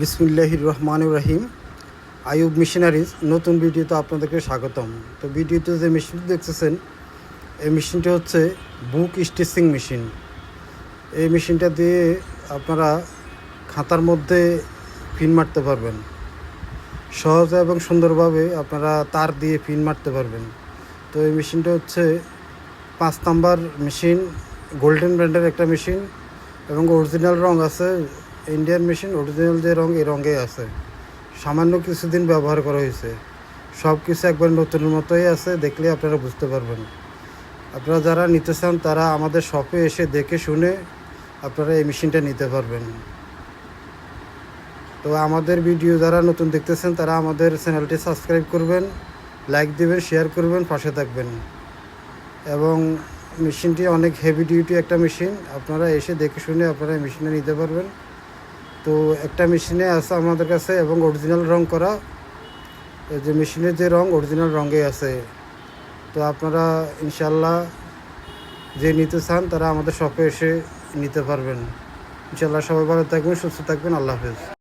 বিসমিল্লাহির রহমানির রহিম। আইয়ুব মেশিনারিজ নতুন ভিডিওতে আপনাদেরকে স্বাগতম। তো ভিডিওতে যে মেশিনটি দেখতেছেন, এই মেশিনটি হচ্ছে বুক স্টিচিং মেশিন। এই মেশিনটা দিয়ে আপনারা খাতার মধ্যে পিন মারতে পারবেন। সহজে এবং সুন্দরভাবে আপনারা তার দিয়ে পিন মারতে পারবেন। তো এই মেশিনটা হচ্ছে 5 নাম্বার মেশিন, গোল্ডেন ব্র্যান্ডের একটা মেশিন এবং অরিজিনাল রং আছে। ইন্ডিয়ান মেশিন অরিজিনাল যে রং, এই রঙে আছে। সামান্য কিছুদিন ব্যবহার করা হয়েছে, সব কিছু একবার নতুনের মতোই আছে। দেখলে আপনারা বুঝতে পারবেন। আপনারা যারা নিতে চান তারা আমাদের শপে এসে দেখে শুনে আপনারা এই মেশিনটা নিতে পারবেন। তো আমাদের ভিডিও যারা নতুন দেখতেছেন তারা আমাদের চ্যানেলটি সাবস্ক্রাইব করবেন, লাইক দেবেন, শেয়ার করবেন, পাশে থাকবেন। এবং মেশিনটি অনেক হেভি ডিউটি একটা মেশিন। আপনারা এসে দেখে শুনে আপনারা এই মেশিনটা নিতে পারবেন। তো একটা মেশিনে আছে আমাদের কাছে এবং অরিজিনাল রং করা, যে মেশিনের যে রং অরিজিনাল রঙে আছে। তো আপনারা ইনশাল্লাহ যে নিতে চান তারা আমাদের শপে এসে নিতে পারবেন। ইনশাল্লাহ সবাই ভালো থাকবেন, সুস্থ থাকবেন। আল্লাহ হাফেজ।